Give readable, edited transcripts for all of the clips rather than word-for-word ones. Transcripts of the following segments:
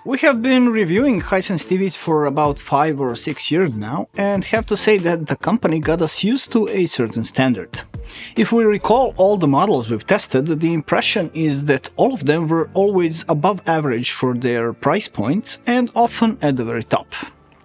We have been reviewing Hisense TVs for about 5 or 6 years now, and have to say that the company got us used to a certain standard. If we recall all the models we've tested, the impression is that all of them were always above average for their price point and often at the very top.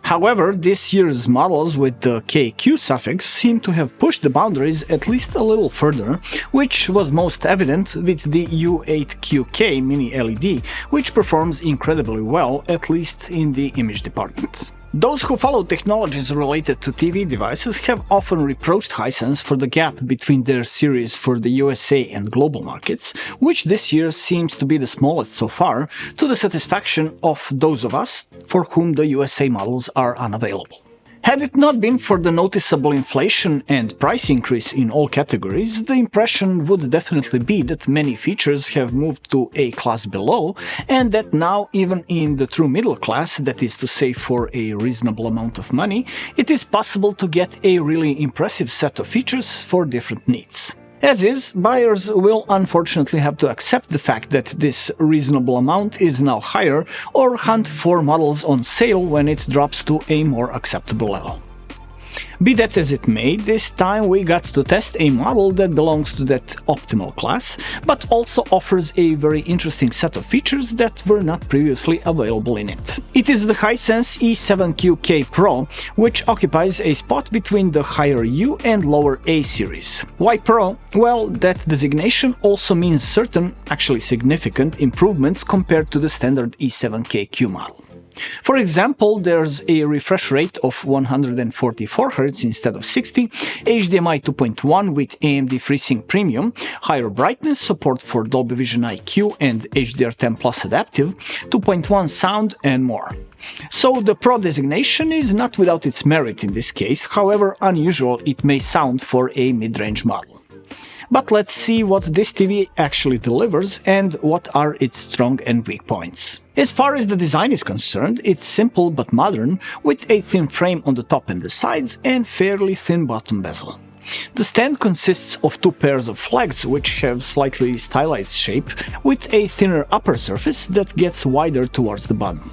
However, this year's models with the KQ suffix seem to have pushed the boundaries at least a little further, which was most evident with the U7KQ Mini LED, which performs incredibly well, at least in the image department. Those who follow technologies related to TV devices have often reproached Hisense for the gap between their series for the USA and global markets, which this year seems to be the smallest so far, to the satisfaction of those of us for whom the USA models are unavailable. Had it not been for the noticeable inflation and price increase in all categories, the impression would definitely be that many features have moved to a class below, and that now even in the true middle class, that is to say for a reasonable amount of money, it is possible to get a really impressive set of features for different needs. As is, buyers will unfortunately have to accept the fact that this reasonable amount is now higher, or hunt for models on sale when it drops to a more acceptable level. Be that as it may, this time we got to test a model that belongs to that optimal class, but also offers a very interesting set of features that were not previously available in it. It is the Hisense E7KQ Pro, which occupies a spot between the higher U and lower A series. Why Pro? Well, that designation also means certain, actually significant, improvements compared to the standard E7KQ model. For example, there's a refresh rate of 144 Hz instead of 60, HDMI 2.1 with AMD FreeSync Premium, higher brightness, support for Dolby Vision IQ and HDR10 Plus Adaptive, 2.1 sound, and more. So the Pro designation is not without its merit in this case, however unusual it may sound for a mid-range model. But let's see what this TV actually delivers and what are its strong and weak points. As far as the design is concerned, it's simple but modern, with a thin frame on the top and the sides and fairly thin bottom bezel. The stand consists of two pairs of legs which have slightly stylized shape, with a thinner upper surface that gets wider towards the bottom.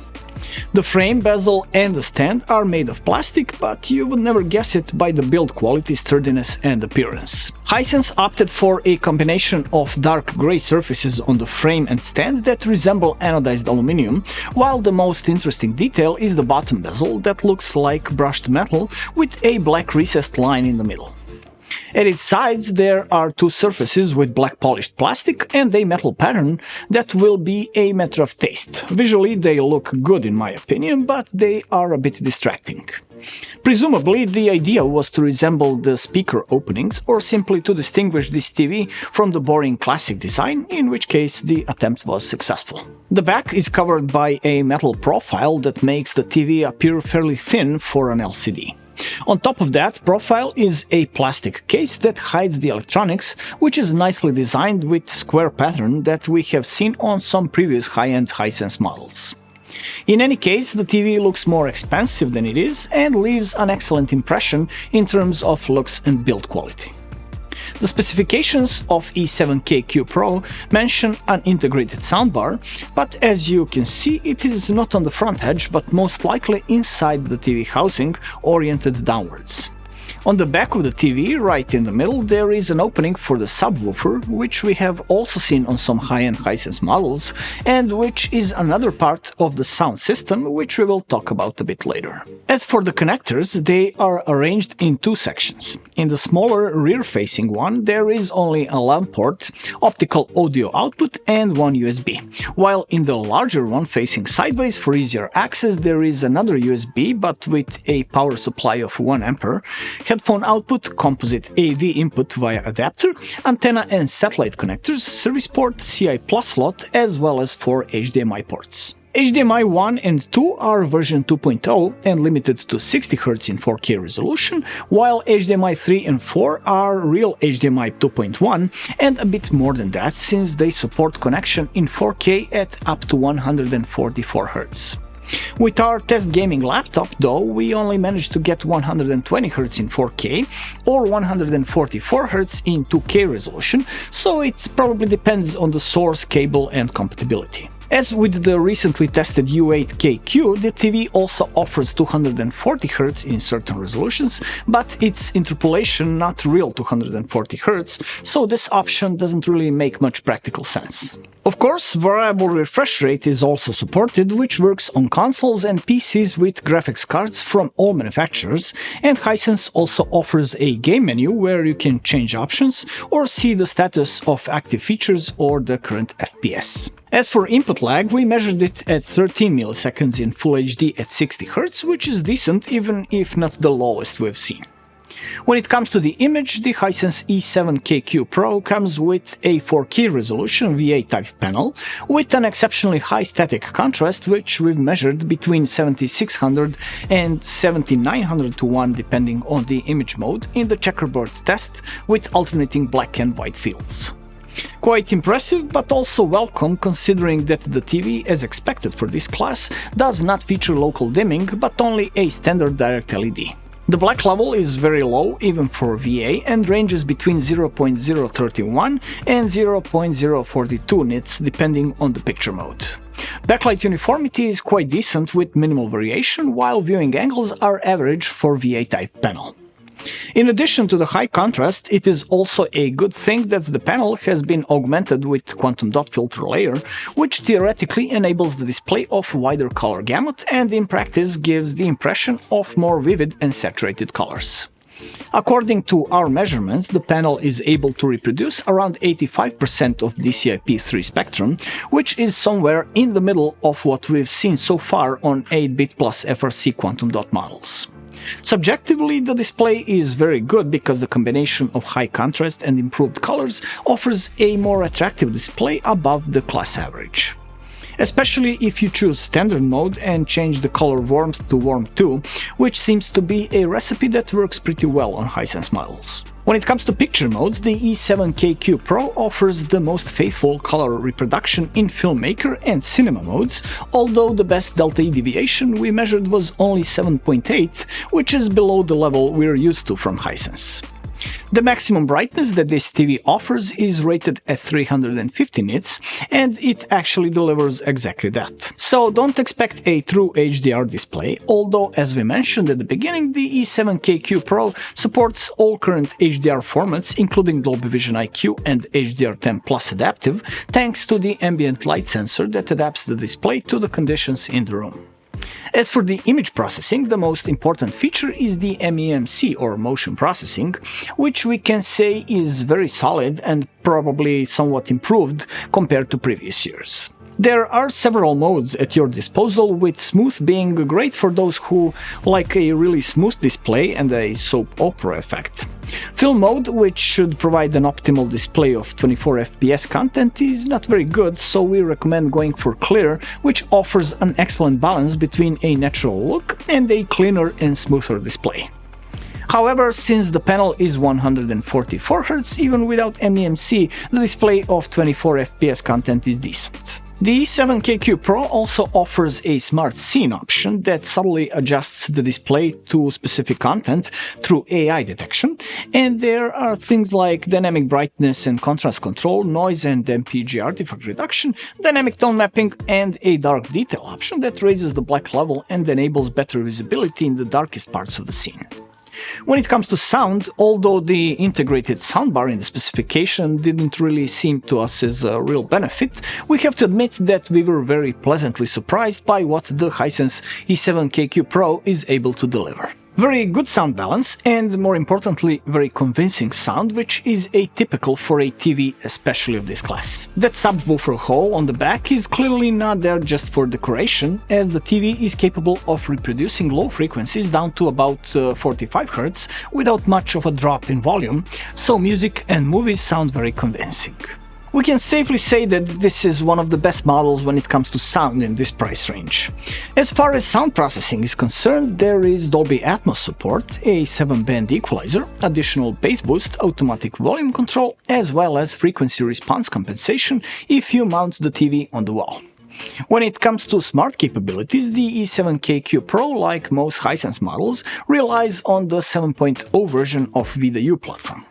The frame, bezel and the stand are made of plastic, but you would never guess it by the build quality, sturdiness and appearance. Hisense opted for a combination of dark grey surfaces on the frame and stand that resemble anodized aluminum, while the most interesting detail is the bottom bezel that looks like brushed metal with a black recessed line in the middle. At its sides there are two surfaces with black polished plastic and a metal pattern that will be a matter of taste. Visually they look good in my opinion, but they are a bit distracting. Presumably the idea was to resemble the speaker openings or simply to distinguish this TV from the boring classic design, in which case the attempt was successful. The back is covered by a metal profile that makes the TV appear fairly thin for an LCD. On top of that profile is a plastic case that hides the electronics, which is nicely designed with square pattern that we have seen on some previous high-end Hisense models. In any case, the TV looks more expensive than it is and leaves an excellent impression in terms of looks and build quality. The specifications of E7KQ Pro mention an integrated soundbar, but as you can see it is not on the front edge but most likely inside the TV housing, oriented downwards. On the back of the TV, right in the middle, there is an opening for the subwoofer, which we have also seen on some high-end Hisense models, and which is another part of the sound system, which we will talk about a bit later. As for the connectors, they are arranged in two sections. In the smaller rear-facing one, there is only a LAN port, optical audio output and one USB, while in the larger one facing sideways for easier access there is another USB but with a power supply of 1 ampere, headphone output, composite AV input via adapter, antenna and satellite connectors, service port, CI Plus slot, as well as 4 HDMI ports. HDMI 1 and 2 are version 2.0 and limited to 60 Hz in 4K resolution, while HDMI 3 and 4 are real HDMI 2.1 and a bit more than that, since they support connection in 4K at up to 144 Hz. With our test gaming laptop, though, we only managed to get 120 Hz in 4K or 144 Hz in 2K resolution, so it probably depends on the source, cable and compatibility. As with the recently tested U8KQ, the TV also offers 240Hz in certain resolutions, but it's interpolation, not real 240Hz, so this option doesn't really make much practical sense. Of course, variable refresh rate is also supported, which works on consoles and PCs with graphics cards from all manufacturers, and Hisense also offers a game menu where you can change options or see the status of active features or the current FPS. As for input lag, we measured it at 13 milliseconds in Full HD at 60Hz, which is decent even if not the lowest we've seen. When it comes to the image, the Hisense E7KQ Pro comes with a 4K resolution VA type panel with an exceptionally high static contrast, which we've measured between 7600 and 7900 to 1 depending on the image mode in the checkerboard test with alternating black and white fields. Quite impressive, but also welcome considering that the TV, as expected for this class, does not feature local dimming, but only a standard direct LED. The black level is very low even for VA and ranges between 0.031 and 0.042 nits depending on the picture mode. Backlight uniformity is quite decent with minimal variation, while viewing angles are average for VA type panel. In addition to the high contrast, it is also a good thing that the panel has been augmented with quantum dot filter layer, which theoretically enables the display of wider color gamut and in practice gives the impression of more vivid and saturated colors. According to our measurements, the panel is able to reproduce around 85% of DCI-P3 spectrum, which is somewhere in the middle of what we've seen so far on 8-bit plus FRC quantum dot models. Subjectively, the display is very good because the combination of high contrast and improved colors offers a more attractive display above the class average. Especially if you choose standard mode and change the color warmth to warm 2, which seems to be a recipe that works pretty well on Hisense models. When it comes to picture modes, the E7KQ Pro offers the most faithful color reproduction in filmmaker and cinema modes, although the best delta E deviation we measured was only 7.8, which is below the level we're used to from Hisense. The maximum brightness that this TV offers is rated at 350 nits, and it actually delivers exactly that. So don't expect a true HDR display, although as we mentioned at the beginning, the E7KQ Pro supports all current HDR formats including Dolby Vision IQ and HDR10 Plus Adaptive, thanks to the ambient light sensor that adapts the display to the conditions in the room. As for the image processing, the most important feature is the MEMC or motion processing, which we can say is very solid and probably somewhat improved compared to previous years. There are several modes at your disposal, with smooth being great for those who like a really smooth display and a soap opera effect. Film mode, which should provide an optimal display of 24 FPS content, is not very good, so we recommend going for clear, which offers an excellent balance between a natural look and a cleaner and smoother display. However, since the panel is 144Hz, even without MEMC, the display of 24 FPS content is decent. The E7KQ Pro also offers a smart scene option that subtly adjusts the display to specific content through AI detection, and there are things like dynamic brightness and contrast control, noise and MPG artifact reduction, dynamic tone mapping, and a dark detail option that raises the black level and enables better visibility in the darkest parts of the scene. When it comes to sound, although the integrated soundbar in the specification didn't really seem to us as a real benefit, we have to admit that we were very pleasantly surprised by what the Hisense E7KQ Pro is able to deliver. Very good sound balance and, more importantly, very convincing sound, which is atypical for a TV, especially of this class. That subwoofer hole on the back is clearly not there just for decoration, as the TV is capable of reproducing low frequencies down to about 45 Hz without much of a drop in volume, so music and movies sound very convincing. We can safely say that this is one of the best models when it comes to sound in this price range. As far as sound processing is concerned, there is Dolby Atmos support, a 7-band equalizer, additional bass boost, automatic volume control, as well as frequency response compensation if you mount the TV on the wall. When it comes to smart capabilities, the E7KQ Pro, like most Hisense models, relies on the 7.0 version of VDU platform.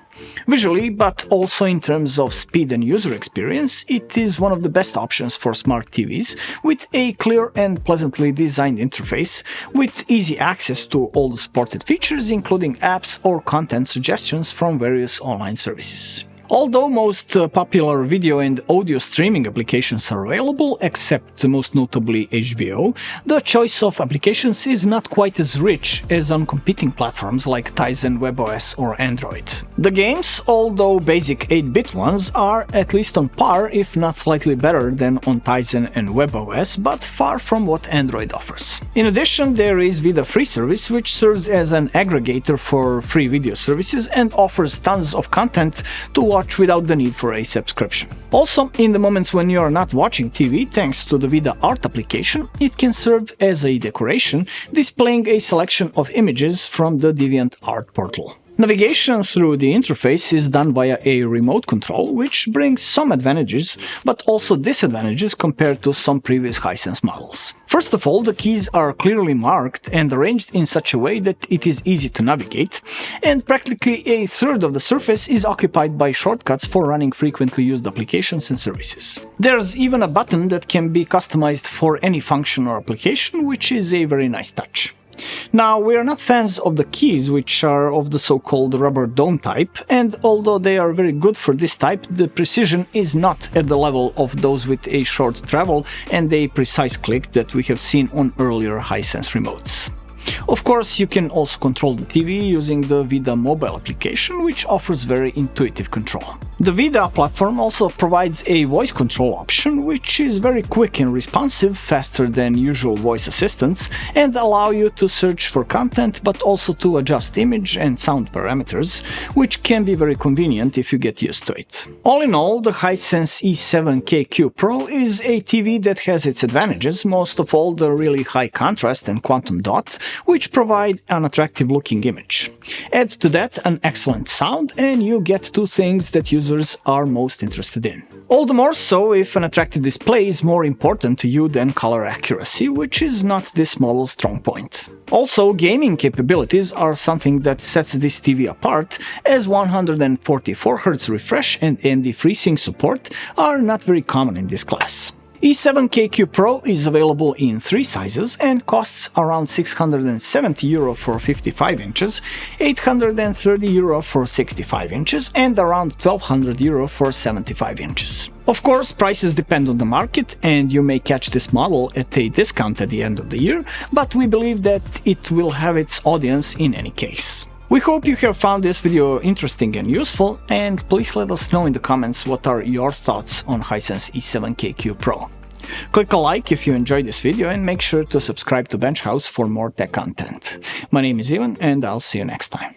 Visually, but also in terms of speed and user experience, it is one of the best options for smart TVs, with a clear and pleasantly designed interface, with easy access to all the supported features, including apps or content suggestions from various online services. Although most popular video and audio streaming applications are available, except most notably HBO, the choice of applications is not quite as rich as on competing platforms like Tizen, WebOS or Android. The games, although basic 8-bit ones, are at least on par, if not slightly better than on Tizen and WebOS, but far from what Android offers. In addition, there is Vida Free service, which serves as an aggregator for free video services and offers tons of content to watch without the need for a subscription. Also, in the moments when you are not watching TV, thanks to the Vida Art application, it can serve as a decoration, displaying a selection of images from the DeviantArt portal. Navigation through the interface is done via a remote control, which brings some advantages, but also disadvantages compared to some previous Hisense models. First of all, the keys are clearly marked and arranged in such a way that it is easy to navigate, and practically a third of the surface is occupied by shortcuts for running frequently used applications and services. There's even a button that can be customized for any function or application, which is a very nice touch. Now, we are not fans of the keys, which are of the so-called rubber dome type, and although they are very good for this type, the precision is not at the level of those with a short travel and a precise click that we have seen on earlier Hisense remotes. Of course, you can also control the TV using the Vida mobile application, which offers very intuitive control. The Vida platform also provides a voice control option, which is very quick and responsive, faster than usual voice assistants, and allow you to search for content, but also to adjust image and sound parameters, which can be very convenient if you get used to it. All in all, the Hisense E7KQ Pro is a TV that has its advantages, most of all the really high contrast and quantum dot, which provide an attractive looking image. Add to that an excellent sound and you get two things that users are most interested in. All the more so if an attractive display is more important to you than color accuracy, which is not this model's strong point. Also, gaming capabilities are something that sets this TV apart, as 144Hz refresh and AMD FreeSync support are not very common in this class. E7KQ Pro is available in 3 sizes and costs around €670 for 55 inches, €830 for 65 inches, and around €1,200 for 75 inches. Of course, prices depend on the market, and you may catch this model at a discount at the end of the year, but we believe that it will have its audience in any case. We hope you have found this video interesting and useful, and please let us know in the comments what are your thoughts on Hisense E7KQ Pro. Click a like if you enjoyed this video and make sure to subscribe to Bench House for more tech content. My name is Ivan and I'll see you next time.